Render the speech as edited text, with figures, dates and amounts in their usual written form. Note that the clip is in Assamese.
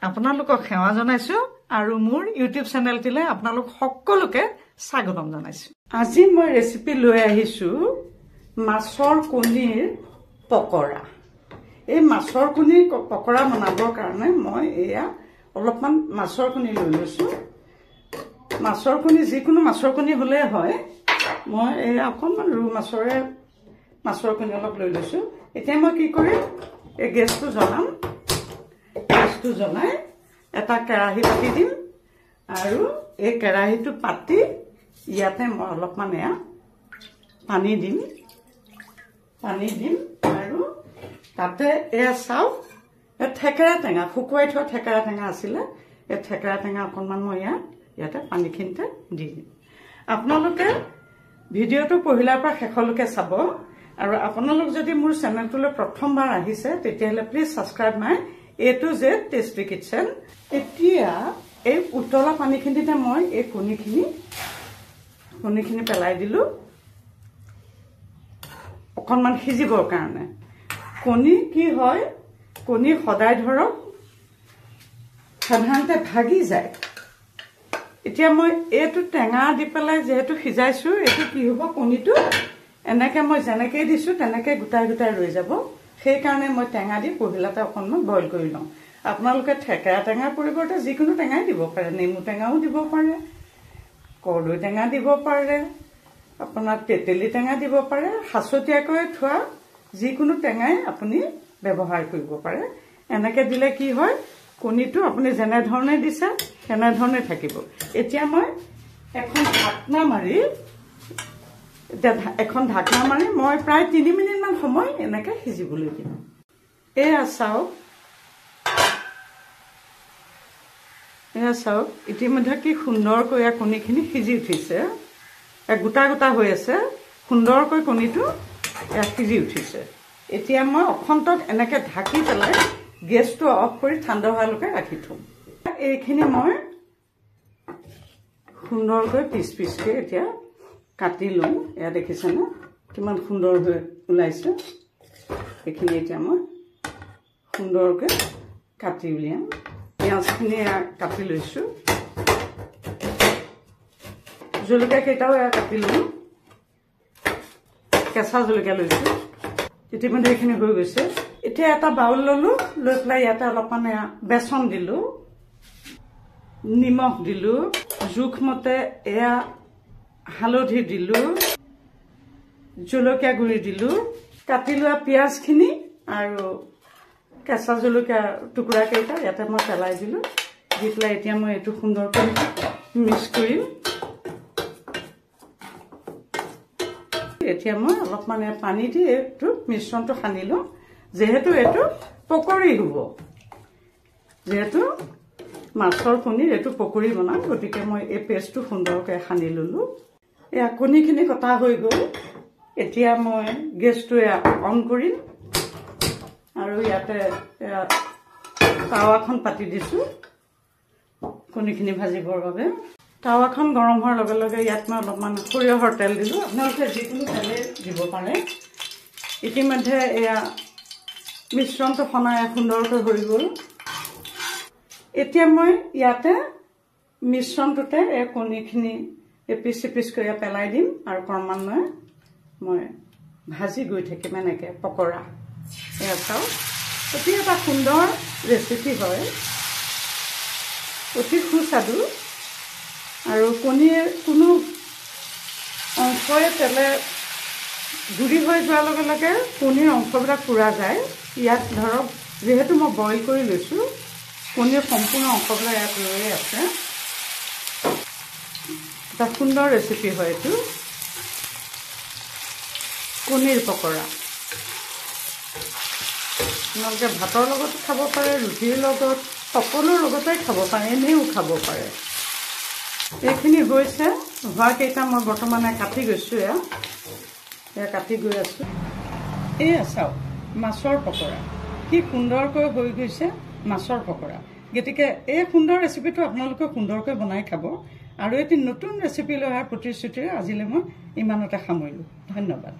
আপোনালোকক সেৱা জনাইছো আৰু মোৰ ইউটিউব চেনেলটিলে আপোনালোক সকলোকে স্বাগতম জনাইছো। আজি মই ৰেচিপি লৈ আহিছো মাছৰ কণীৰ পকৰা। এই মাছৰ কণীৰ পকৰা বনাবৰ কাৰণে মই এয়া অলপমান মাছৰ কণী লৈ লৈছো। মাছৰ কণী যিকোনো মাছৰ কণী হলে হয়, মই এয়া অকণমান ৰু মাছৰ কণী অলপ লৈ লৈছো। এতিয়া মই কি কৰিম, এই গেছটো জ্বলাম। গেছটো জ্বলাই এটা কেৰাহী পাতি দিম আৰু এই কেৰাহীটো পাতি ইয়াতে মই অলপমান এয়া পানী দিম আৰু তাতে এয়া চাওক, থেকেৰা টেঙা, শুকুৱাই থোৱা থেকেৰা টেঙা আছিলে, এই থেকেৰা টেঙা অকণমান মই ইয়াতে পানীখিনিতে দি দিম। আপোনালোকে ভিডিঅ'টো পহিলাৰ পৰা শেষলৈকে চাব আৰু আপোনালোক যদি মোৰ চেনেলটোলৈ প্ৰথমবাৰ আহিছে তেতিয়াহ'লে please subscribe my A to Z tasty kitchen. এতিয়া এই উতলা পানীখিনিতে মই এই কণীখিনি পেলাই দিলো অকণমান সিজিবৰ কাৰণে। কণী কি হয়, কণী সদায় ধৰক সাধাৰণতে ভাগি যায়। এতিয়া মই এইটো টেঙা দি পেলাই যেহেতু সিজাইছো, এইটো কি হ'ব, কণীটো এনেকে মই যেনেকৈ দিছো তেনেকৈ গোটাই গোটাই ৰৈ যাব। সেইকাৰণে মই টেঙা দি পহিলাতে অকণমান বইল কৰি লওঁ। আপোনালোকে থেকেৰা টেঙাৰ পৰিৱৰ্তে যিকোনো টেঙাই দিব পাৰে, নেমু টেঙাও দিব পাৰে, কৰ্দৈ টেঙা দিব পাৰে, আপোনাৰ তেতেলী টেঙা দিব পাৰে, সাঁচতীয়াকৈ থোৱা যিকোনো টেঙাই আপুনি ব্যৱহাৰ কৰিব পাৰে। এনেকে দিলে কি হয়, কণীটো আপুনি যেনেধৰণে দিছে তেনেধৰণে থাকিব। এতিয়া মই এখন ঢাকনা মাৰি মই প্ৰায় 3 মিনিটমান সময় এনেকে সিজিবলৈ দিম। এয়া চাওক ইতিমধ্যে কি সুন্দৰকৈ কণীখিনি সিজি উঠিছে, গোটা গোটা হৈ আছে, সুন্দৰকৈ কণীটো সিজি উঠিছে। এতিয়া মই অখন্তত এনেকে ঢাকি পেলাই গেছটো অফ কৰি ঠাণ্ডা হোৱালৈকে ৰাখি থম। এইখিনি মই সুন্দৰকৈ পিচকৈ এতিয়া কাটি লওঁ। এয়া দেখিছেনে কিমান সুন্দৰ হৈ ওলাইছে। এইখিনি এতিয়া মই সুন্দৰকৈ কাটি উলিয়াম। পিঁয়াজখিনি কাটি লৈছো, জলকীয়া কেইটাও কাটি লওঁ, কেঁচা জলকীয়া লৈছো। ইতিমধ্যে এইখিনি হৈ গৈছে। এতিয়া এটা বাউল ললো, লৈ পেলাই ইয়াতে অলপমান বেচন দিলো, নিমখ দিলো, জোখমতে এয়া হালধি দিলো, জলকীয়া গুড়ি দিলো, কাটি লোৱা পিঁয়াজখিনি আৰু কেঁচা জলকীয়া টুকুৰা কেইটা ইয়াতে মই পেলাই দিলো। দি পেলাই এতিয়া মই এইটো সুন্দৰকৈ মিক্স কৰিম। এতিয়া মই অলপমান পানী দি এইটো মিশ্ৰণটো সানি লওঁ। যিহেতু এইটো পকৰি হ'ব, যিহেতু মাছৰ কণীৰ এইটো পকৰি বনাম, গতিকে মই এই পেষ্টটো সুন্দৰকৈ সানি ললো। এয়া কণীখিনি কটা হৈ গ'ল। এতিয়া মই গেছটো অন কৰিম আৰু ইয়াতে টাৱাখন পাতি দিছো কণীখিনি ভাজিবৰ বাবে। টাৱাখন গৰম হোৱাৰ লগে লগে ইয়াত মই অলপমান সৰিয়হৰ তেল দিলো, আপোনালোকে যিকোনো তেলে দিব পাৰে। ইতিমধ্যে এয়া মিশ্ৰণটো সনাই সুন্দৰকৈ হৈ গ'ল। এতিয়া মই ইয়াতে মিশ্ৰণটোতে এই কণীখিনি এপিচ এপিচকৈ পেলাই দিম আৰু ক্ৰমান্বয়ে মই ভাজি গৈ থাকিম এনেকে পকৰা। এয়া চাওক, অতি এটা সুন্দৰ ৰেচিপি হয়, অতি সুস্বাদু আৰু কণীৰ কোনো অংশই তেলে গুৰি হৈ যোৱাৰ লগে লগে কণীৰ অংশবিলাক পুৰা যায়। ইয়াত ধৰক যিহেতু মই বইল কৰি লৈছো, কণীৰ সম্পূৰ্ণ অংশবিলাক ইয়াত ৰৈয়ে আছে। এটা সুন্দৰ ৰেচিপি হয় এইটো কণীৰ পকৰা। আপোনালোকে ভাতৰ লগত খাব পাৰে, ৰুটিৰ লগত, সকলো লগতে খাব পাৰে, এনেও খাব পাৰে। এইখিনি হৈছে, হোৱা কেইটা মই বৰ্তমানে কাটি গৈছো। এয়া কাটি গৈ আছো। এয়া চাওক মাছৰ পকৰা কি সুন্দৰকৈ হৈ গৈছে, মাছৰ পকৰা। গতিকে এই সুন্দৰ ৰেচিপিটো আপোনালোকে সুন্দৰকৈ বনাই খাব আৰু এটি নতুন ৰেচিপি লৈ অহাৰ প্ৰতিশ্ৰুতিৰে আজিলৈ মই ইমানতে সামৰিলো। ধন্যবাদ।